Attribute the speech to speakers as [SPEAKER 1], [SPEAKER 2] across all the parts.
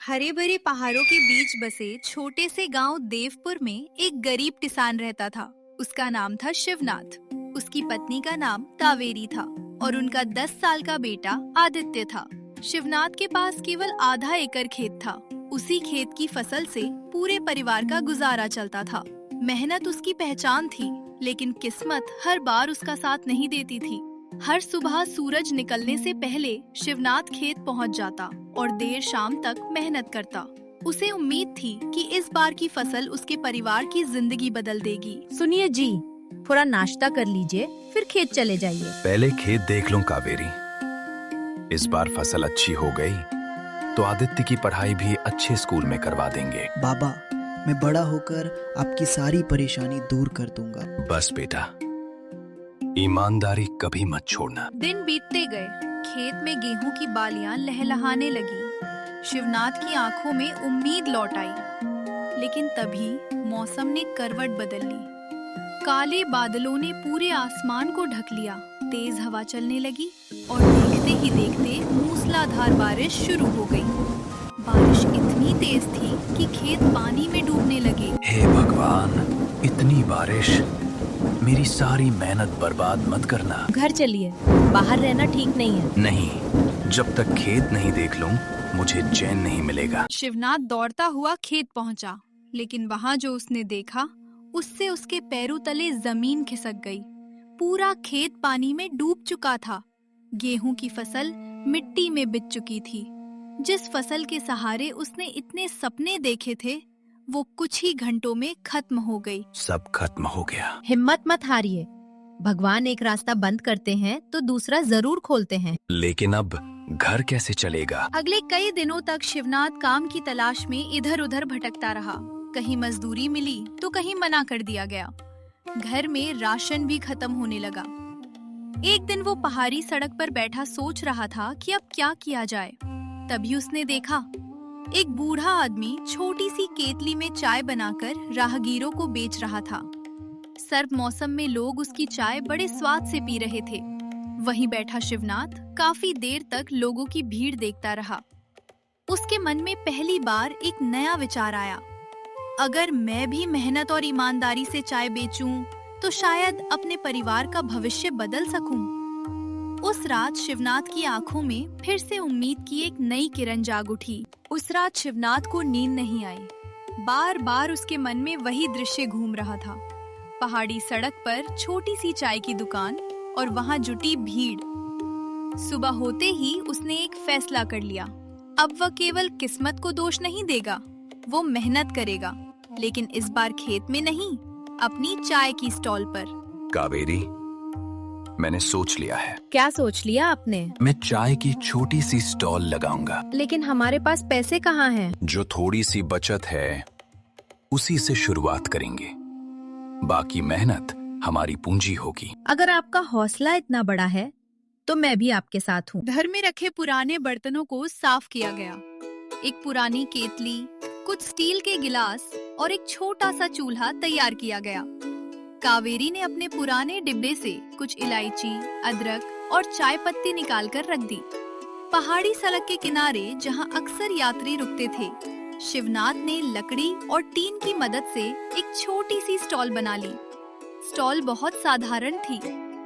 [SPEAKER 1] हरे भरे पहाड़ों के बीच बसे छोटे से गांव देवपुर में एक गरीब किसान रहता था। उसका नाम था शिवनाथ। उसकी पत्नी का नाम कावेरी था और उनका 10 साल का बेटा आदित्य था। शिवनाथ के पास केवल आधा एकड़ खेत था। उसी खेत की फसल से पूरे परिवार का गुजारा चलता था। मेहनत उसकी पहचान थी, लेकिन किस्मत हर बार उसका साथ नहीं देती थी। हर सुबह सूरज निकलने से पहले शिवनाथ खेत पहुंच जाता और देर शाम तक मेहनत करता। उसे उम्मीद थी कि इस बार की फसल उसके परिवार की जिंदगी बदल देगी।
[SPEAKER 2] सुनिए जी, थोड़ा नाश्ता कर लीजिए, फिर खेत चले जाइए।
[SPEAKER 3] पहले खेत देख लूं कावेरी। इस बार फसल अच्छी हो गई तो आदित्य की पढ़ाई भी अच्छे स्कूल में करवा देंगे।
[SPEAKER 4] बाबा, मैं बड़ा होकर आपकी सारी परेशानी दूर कर दूंगा।
[SPEAKER 3] बस बेटा, ईमानदारी कभी मत छोड़ना।
[SPEAKER 1] दिन बीतते गए। खेत में गेहूं की बालियां लहलहाने लगी। शिवनाथ की आंखों में उम्मीद लौट आई। लेकिन तभी मौसम ने करवट बदल ली। काले बादलों ने पूरे आसमान को ढक लिया। तेज हवा चलने लगी और देखते ही देखते मूसलाधार बारिश शुरू हो गई। बारिश इतनी तेज थी कि खेत पानी में डूबने लगे।
[SPEAKER 3] हे भगवान, इतनी बारिश, मेरी सारी मेहनत बर्बाद मत करना।
[SPEAKER 2] घर चलिए, बाहर रहना ठीक नहीं है।
[SPEAKER 3] नहीं, जब तक खेत नहीं देख लूं, मुझे चैन नहीं मिलेगा।
[SPEAKER 1] शिवनाथ दौड़ता हुआ खेत पहुंचा, लेकिन वहां जो उसने देखा उससे उसके पैरों तले जमीन खिसक गई। पूरा खेत पानी में डूब चुका था। गेहूं की फसल मिट्टी में बिछ चुकी थी। जिस फसल के सहारे उसने इतने सपने देखे थे, वो कुछ ही घंटों में खत्म हो गई।
[SPEAKER 3] सब खत्म हो गया।
[SPEAKER 2] हिम्मत मत हारिए। भगवान एक रास्ता बंद करते हैं तो दूसरा जरूर खोलते हैं।
[SPEAKER 3] लेकिन अब घर कैसे चलेगा?
[SPEAKER 1] अगले कई दिनों तक शिवनाथ काम की तलाश में इधर उधर भटकता रहा। कहीं मजदूरी मिली तो कहीं मना कर दिया गया। घर में राशन भी खत्म होने लगा। एक दिन वो पहाड़ी सड़क पर बैठा सोच रहा था कि अब क्या किया जाए। तभी उसने देखा एक बूढ़ा आदमी छोटी सी केतली में चाय बनाकर राहगीरों को बेच रहा था। सर्द मौसम में लोग उसकी चाय बड़े स्वाद से पी रहे थे। वहीं बैठा शिवनाथ काफी देर तक लोगों की भीड़ देखता रहा। उसके मन में पहली बार एक नया विचार आया। अगर मैं भी मेहनत और ईमानदारी से चाय बेचूं, तो शायद अपने परिवार का भविष्य बदल सकूं। उस रात शिवनाथ की आंखों में फिर से उम्मीद की एक नई किरण जाग उठी। उस रात शिवनाथ को नींद नहीं आई। बार बार उसके मन में वही दृश्य घूम रहा था। पहाड़ी सड़क पर छोटी सी चाय की दुकान और वहां जुटी भीड़। सुबह होते ही उसने एक फैसला कर लिया। अब वह केवल किस्मत को दोष नहीं देगा, वो मेहनत करेगा, लेकिन इस बार खेत में नहीं, अपनी चाय की स्टॉल पर।
[SPEAKER 3] कावेरी, मैंने सोच लिया है।
[SPEAKER 2] क्या सोच लिया आपने?
[SPEAKER 3] मैं चाय की छोटी सी स्टॉल लगाऊंगा।
[SPEAKER 2] लेकिन हमारे पास पैसे कहाँ हैं?
[SPEAKER 3] जो थोड़ी सी बचत है, उसी से शुरुआत करेंगे। बाकी मेहनत हमारी पूंजी होगी।
[SPEAKER 2] अगर आपका हौसला इतना बड़ा है, तो मैं भी आपके साथ हूँ।
[SPEAKER 1] घर में रखे पुराने बर्तनों को साफ किया गया। एक पुरानी केतली, कुछ स्टील के गिलास और एक छोटा सा चूल्हा तैयार किया गया। कावेरी ने अपने पुराने डिब्बे से कुछ इलायची, अदरक और चाय पत्ती निकाल कर रख दी। पहाड़ी सड़क के किनारे जहां अक्सर यात्री रुकते थे, शिवनाथ ने लकड़ी और टीन की मदद से एक छोटी सी स्टॉल बना ली। स्टॉल बहुत साधारण थी,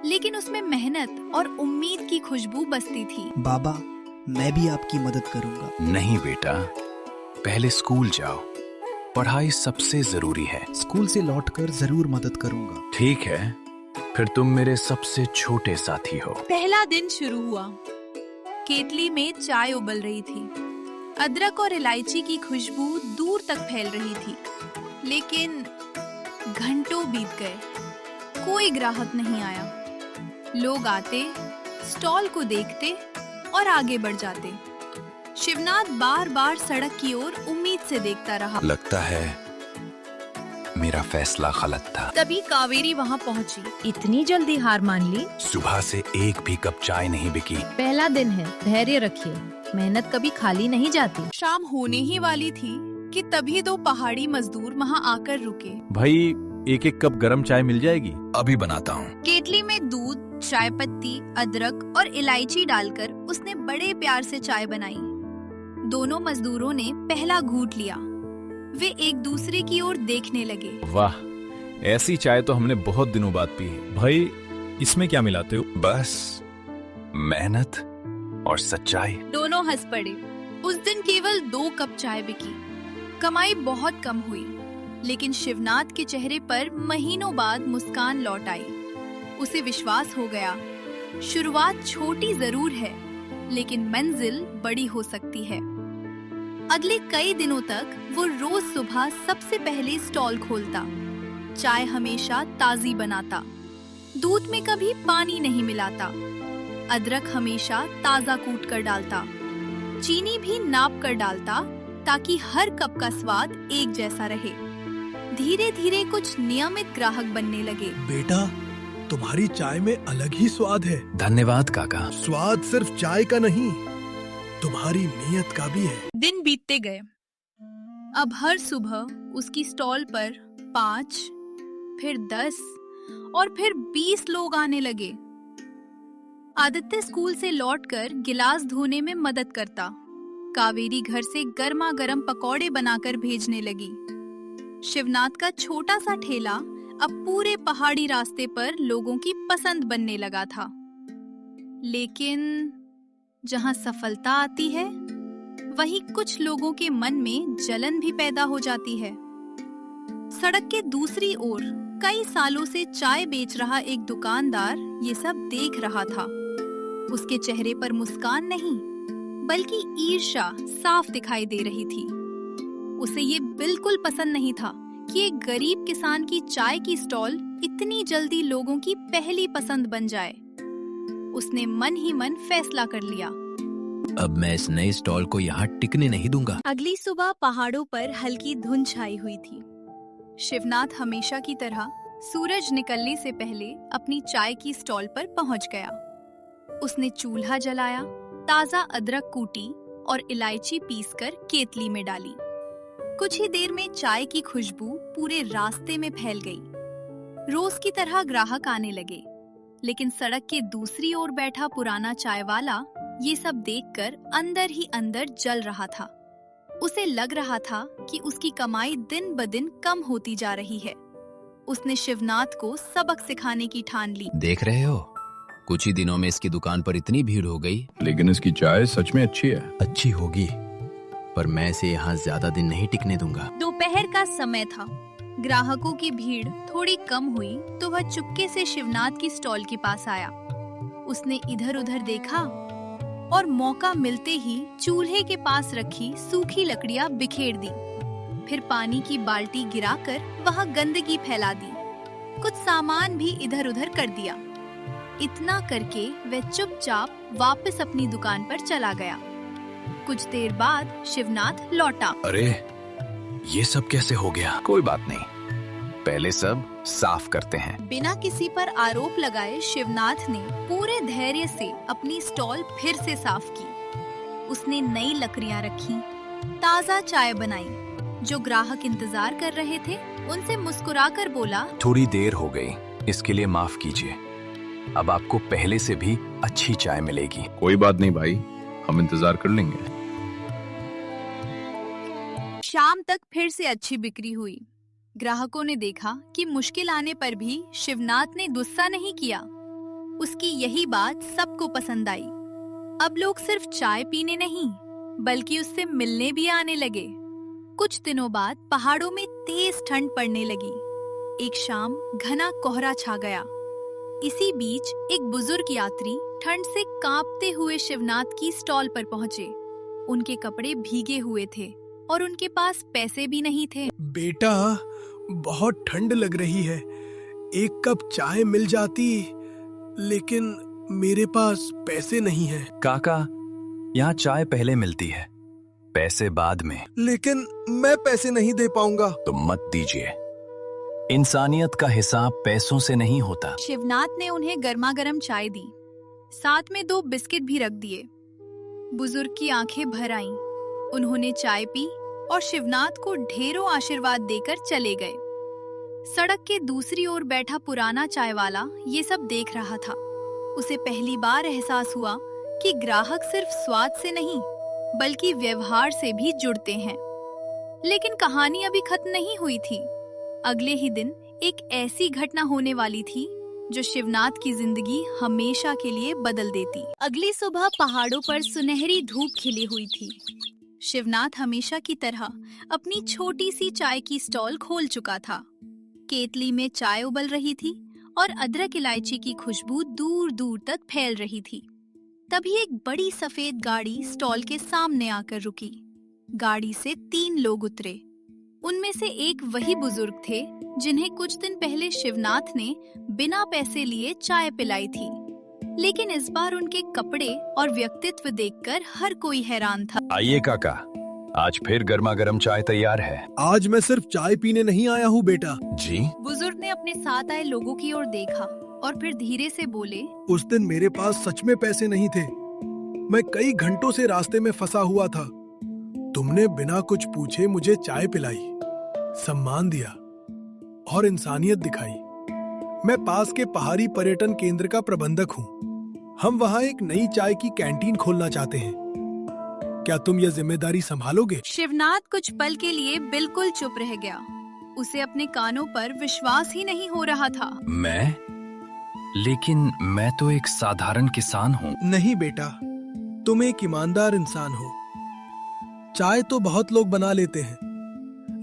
[SPEAKER 1] लेकिन उसमें मेहनत और उम्मीद की खुशबू बसती थी।
[SPEAKER 4] बाबा, मैं भी आपकी मदद करूंगा।
[SPEAKER 3] नहीं बेटा, पहले स्कूल जाओ। पढ़ाई सबसे जरूरी है।
[SPEAKER 4] स्कूल से लौटकर जरूर मदद करूंगा।
[SPEAKER 3] ठीक है, फिर तुम मेरे सबसे छोटे साथी हो।
[SPEAKER 1] पहला दिन शुरू हुआ। केतली में चाय उबल रही थी। अदरक और इलायची की खुशबू दूर तक फैल रही थी। लेकिन घंटों बीत गए, कोई ग्राहक नहीं आया। लोग आते, स्टॉल को देखते और आगे बढ़ जाते। शिवनाथ बार बार सड़क की ओर उम्मीद से देखता रहा।
[SPEAKER 3] लगता है मेरा फैसला गलत था।
[SPEAKER 1] तभी कावेरी वहां पहुंची।
[SPEAKER 2] इतनी जल्दी हार मान ली?
[SPEAKER 3] सुबह से एक भी कप चाय नहीं बिकी।
[SPEAKER 2] पहला दिन है, धैर्य रखिए। मेहनत कभी खाली नहीं जाती।
[SPEAKER 1] शाम होने ही वाली थी कि तभी दो पहाड़ी मजदूर वहां आकर रुके।
[SPEAKER 5] भाई, एक एक कप गरम चाय मिल जाएगी?
[SPEAKER 3] अभी बनाता हूँ।
[SPEAKER 1] केतली में दूध, चाय पत्ती, अदरक और इलायची डालकर उसने बड़े प्यार से चाय बनाई। दोनों मजदूरों ने पहला घूंट लिया। वे एक दूसरे की ओर देखने लगे।
[SPEAKER 5] वाह, ऐसी चाय तो हमने बहुत दिनों बाद पी है।
[SPEAKER 6] भाई, इसमें क्या मिलाते हो?
[SPEAKER 3] बस मेहनत और सच्चाई।
[SPEAKER 1] दोनों हंस पड़े। उस दिन केवल 2 कप चाय बिकी। कमाई बहुत कम हुई, लेकिन शिवनाथ के चेहरे पर महीनों बाद मुस्कान लौट आई। उसे विश्वास हो गया, शुरुआत छोटी जरूर है, लेकिन मंजिल बड़ी हो सकती है। अगले कई दिनों तक वो रोज सुबह सबसे पहले स्टॉल खोलता, चाय हमेशा ताजी बनाता, दूध में कभी पानी नहीं मिलाता, अदरक हमेशा ताजा कूट कर डालता, चीनी भी नाप कर डालता ताकि हर कप का स्वाद एक जैसा रहे। धीरे धीरे कुछ नियमित ग्राहक बनने लगे।
[SPEAKER 7] बेटा, तुम्हारी चाय में अलग ही स्वाद है।
[SPEAKER 3] धन्यवाद काका।
[SPEAKER 7] स्वाद सिर्फ चाय का नहीं, तुम्हारी नीयत का भी है।
[SPEAKER 1] दिन बीतते गए। अब हर सुबह उसकी स्टॉल पर 5, फिर 10 और फिर 20 लोग आने लगे। आदित्य स्कूल से लौटकर गिलास धोने में मदद करता। कावेरी घर से गर्मा गर्म पकौड़े बनाकर भेजने लगी। शिवनाथ का छोटा सा ठेला अब पूरे पहाड़ी रास्ते पर लोगों की पसंद बनने लगा था। लेकिन जहां सफलता आती है, वहीं कुछ लोगों के मन में जलन भी पैदा हो जाती है। सड़क के दूसरी ओर कई सालों से चाय बेच रहा एक दुकानदार ये सब देख रहा था। उसके चेहरे पर मुस्कान नहीं, बल्कि ईर्ष्या साफ दिखाई दे रही थी। उसे ये बिल्कुल पसंद नहीं था कि एक गरीब किसान की चाय की स्टॉल इतनी जल्दी लोगों की पहली पसंद बन जाए। उसने मन ही मन फैसला कर लिया,
[SPEAKER 3] अब मैं इस नए स्टॉल को यहाँ टिकने नहीं दूंगा।
[SPEAKER 1] अगली सुबह पहाड़ों पर हल्की धुंध छाई हुई थी। शिवनाथ हमेशा की तरह सूरज निकलने से पहले अपनी चाय की स्टॉल पर पहुंच गया। उसने चूल्हा जलाया, ताजा अदरक कूटी और इलायची पीसकर केतली में डाली। कुछ ही देर में चाय की खुशबू पूरे रास्ते में फैल गई। रोज की तरह ग्राहक आने लगे, लेकिन सड़क के दूसरी ओर बैठा पुराना चाय वाला ये सब देखकर अंदर ही अंदर जल रहा था। उसे लग रहा था कि उसकी कमाई दिन ब दिन कम होती जा रही है। उसने शिवनाथ को सबक सिखाने की ठान ली।
[SPEAKER 3] देख रहे हो, कुछ ही दिनों में इसकी दुकान पर इतनी भीड़ हो गई।
[SPEAKER 5] लेकिन इसकी चाय सच में अच्छी है।
[SPEAKER 3] अच्छी होगी, पर मैं इसे यहाँ ज्यादा दिन नहीं टिकने दूंगा।
[SPEAKER 1] दोपहर का समय था। ग्राहकों की भीड़ थोड़ी कम हुई तो वह चुपके से शिवनाथ की स्टॉल के पास आया। उसने इधर उधर देखा और मौका मिलते ही चूल्हे के पास रखी सूखी लकड़ियां बिखेर दी। फिर पानी की बाल्टी गिराकर वहां गंदगी फैला दी। कुछ सामान भी इधर उधर कर दिया। इतना करके वह चुपचाप वापस अपनी दुकान पर चला गया। कुछ देर बाद शिवनाथ लौटा।
[SPEAKER 3] अरे, ये सब कैसे हो गया? कोई बात नहीं, पहले सब साफ करते हैं।
[SPEAKER 1] बिना किसी पर आरोप लगाए शिवनाथ ने पूरे धैर्य से अपनी स्टॉल फिर से साफ की। उसने नई लकड़ियां रखी, ताजा चाय बनाई। जो ग्राहक इंतजार कर रहे थे उनसे मुस्कुराकर बोला,
[SPEAKER 3] थोड़ी देर हो गई, इसके लिए माफ कीजिए। अब आपको पहले से भी अच्छी चाय मिलेगी।
[SPEAKER 5] कोई बात नहीं भाई, हम इंतजार कर लेंगे।
[SPEAKER 1] शाम तक फिर से अच्छी बिक्री हुई। ग्राहकों ने देखा कि मुश्किल आने पर भी शिवनाथ ने गुस्सा नहीं किया। उसकी यही बात सबको पसंद आई। अब लोग सिर्फ चाय पीने नहीं, बल्कि उससे मिलने भी आने लगे। कुछ दिनों बाद पहाड़ों में तेज ठंड पड़ने लगी। एक शाम घना कोहरा छा गया। इसी बीच एक बुजुर्ग यात्री ठंड से कांपते हुए शिवनाथ की स्टॉल पर पहुंचे। उनके कपड़े भीगे हुए थे और उनके पास पैसे भी नहीं थे।
[SPEAKER 7] बेटा, बहुत ठंड लग रही है, एक कप चाय मिल जाती, लेकिन मेरे पास पैसे नहीं हैं।
[SPEAKER 3] काका, यहाँ चाय पहले मिलती है, पैसे बाद में।
[SPEAKER 7] लेकिन मैं पैसे नहीं दे पाऊंगा।
[SPEAKER 3] तो मत दीजिए, इंसानियत का हिसाब पैसों से नहीं होता।
[SPEAKER 1] शिवनाथ ने उन्हें गर्मा गर्म चाय दी, साथ में 2 बिस्किट भी रख दिए। बुजुर्ग की आंखें भर आईं। उन्होंने चाय पी और शिवनाथ को ढेरों आशीर्वाद देकर चले गए। सड़क के दूसरी ओर बैठा पुराना चाय वाला ये सब देख रहा था। उसे पहली बार एहसास हुआ कि ग्राहक सिर्फ स्वाद से नहीं, बल्कि व्यवहार से भी जुड़ते हैं। लेकिन कहानी अभी खत्म नहीं हुई थी। अगले ही दिन एक ऐसी घटना होने वाली थी जो शिवनाथ की जिंदगी हमेशा के लिए बदल देती। अगली सुबह पहाड़ों पर सुनहरी धूप खिली हुई थी। शिवनाथ हमेशा की तरह अपनी छोटी सी चाय की स्टॉल खोल चुका था। केतली में चाय उबल रही थी और अदरक इलायची की खुशबू दूर दूर तक फैल रही थी। तभी एक बड़ी सफेद गाड़ी स्टॉल के सामने आकर रुकी। गाड़ी से 3 लोग उतरे। उनमें से एक वही बुजुर्ग थे जिन्हें कुछ दिन पहले शिवनाथ ने बिना पैसे लिए चाय पिलाई थी। लेकिन इस बार उनके कपड़े और व्यक्तित्व देखकर हर कोई हैरान था।
[SPEAKER 3] आइए काका, आज फिर गर्मा गर्म चाय तैयार है।
[SPEAKER 7] आज मैं सिर्फ चाय पीने नहीं आया हूँ बेटा।
[SPEAKER 3] जी?
[SPEAKER 1] बुजुर्ग ने अपने साथ आए लोगों की ओर देखा और फिर धीरे से बोले,
[SPEAKER 7] उस दिन मेरे पास सच में पैसे नहीं थे। मैं कई घंटों से रास्ते में फंसा हुआ था। तुमने बिना कुछ पूछे मुझे चाय पिलाई, सम्मान दिया और इंसानियत दिखाई। मैं पास के पहाड़ी पर्यटन केंद्र का प्रबंधक हूँ। हम वहाँ एक नई चाय की कैंटीन खोलना चाहते हैं। क्या तुम यह जिम्मेदारी संभालोगे?
[SPEAKER 1] शिवनाथ कुछ पल के लिए बिल्कुल चुप रह गया। उसे अपने कानों पर विश्वास ही नहीं हो रहा था।
[SPEAKER 3] मैं? लेकिन मैं तो एक साधारण किसान हूँ।
[SPEAKER 7] नहीं बेटा, तुम एक ईमानदार इंसान हो। चाय तो बहुत लोग बना लेते हैं,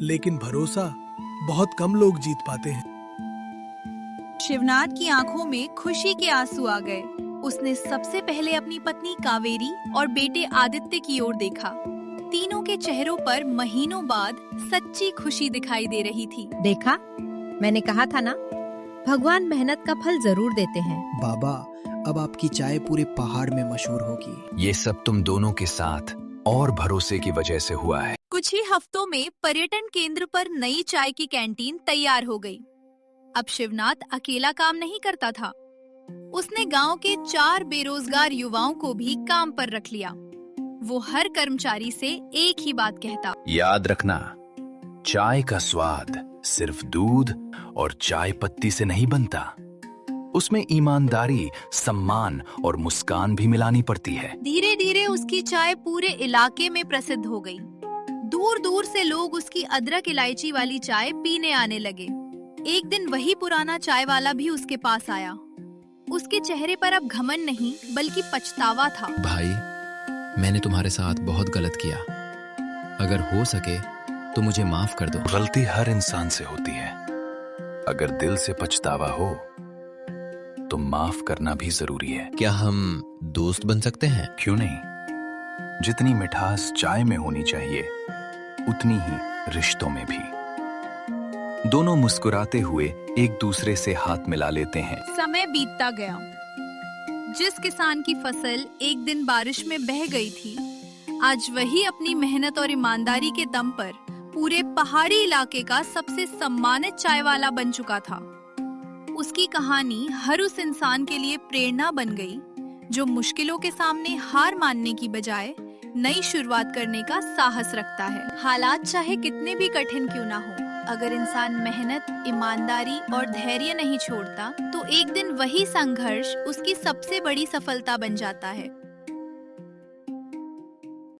[SPEAKER 7] लेकिन भरोसा बहुत कम लोग जीत पाते हैं।
[SPEAKER 1] शिवनाथ की आंखों में खुशी के आंसू आ गए। उसने सबसे पहले अपनी पत्नी कावेरी और बेटे आदित्य की ओर देखा। तीनों के चेहरों पर महीनों बाद सच्ची खुशी दिखाई दे रही थी।
[SPEAKER 2] देखा, मैंने कहा था ना, भगवान मेहनत का फल जरूर देते हैं।
[SPEAKER 4] बाबा, अब आपकी चाय पूरे पहाड़ में मशहूर होगी।
[SPEAKER 3] ये सब तुम दोनों के साथ और भरोसे की वजह से हुआ है।
[SPEAKER 1] कुछ ही हफ्तों में पर्यटन केंद्र पर नई चाय की कैंटीन तैयार हो गई। अब शिवनाथ अकेला काम नहीं करता था। उसने गांव के 4 बेरोजगार युवाओं को भी काम पर रख लिया। वो हर कर्मचारी से एक ही बात कहता,
[SPEAKER 3] याद रखना, चाय का स्वाद सिर्फ दूध और चाय पत्ती से नहीं बनता। उसमें ईमानदारी, सम्मान और मुस्कान भी मिलानी पड़ती है।
[SPEAKER 1] धीरे धीरे उसकी चाय पूरे इलाके में प्रसिद्ध हो गई। दूर दूर से लोग उसकी अदरक इलायची वाली चाय पीने आने लगे। एक दिन वही पुराना चाय वाला भी उसके पास आया। उसके चेहरे पर अब घमंड नहीं बल्कि पछतावा था।
[SPEAKER 8] भाई, मैंने तुम्हारे साथ बहुत गलत किया। अगर हो सके तो मुझे माफ कर दो।
[SPEAKER 3] गलती हर इंसान से होती है। अगर दिल से पछतावा हो तो माफ करना भी जरूरी है।
[SPEAKER 8] क्या हम दोस्त बन सकते हैं?
[SPEAKER 3] क्यों नहीं? जितनी मिठास चाय में होनी चाहिए, उतनी ही रिश्तों में भी। दोनों मुस्कुराते हुए एक दूसरे से हाथ मिला लेते हैं।
[SPEAKER 1] समय बीतता गया। जिस किसान की फसल एक दिन बारिश में बह गई थी, आज वही अपनी मेहनत और ईमानदारी के दम पर पूरे पहाड़ी इलाके का सबसे सम्मानित चाय वाला बन चुका था। उसकी कहानी हर उस इंसान के लिए प्रेरणा बन गई जो मुश्किलों के सामने हार मानने की बजाय नई शुरुआत करने का साहस रखता है। हालात चाहे कितने भी कठिन क्यों ना हो, अगर इंसान मेहनत, ईमानदारी और धैर्य नहीं छोड़ता, तो एक दिन वही संघर्ष उसकी सबसे बड़ी सफलता बन जाता है।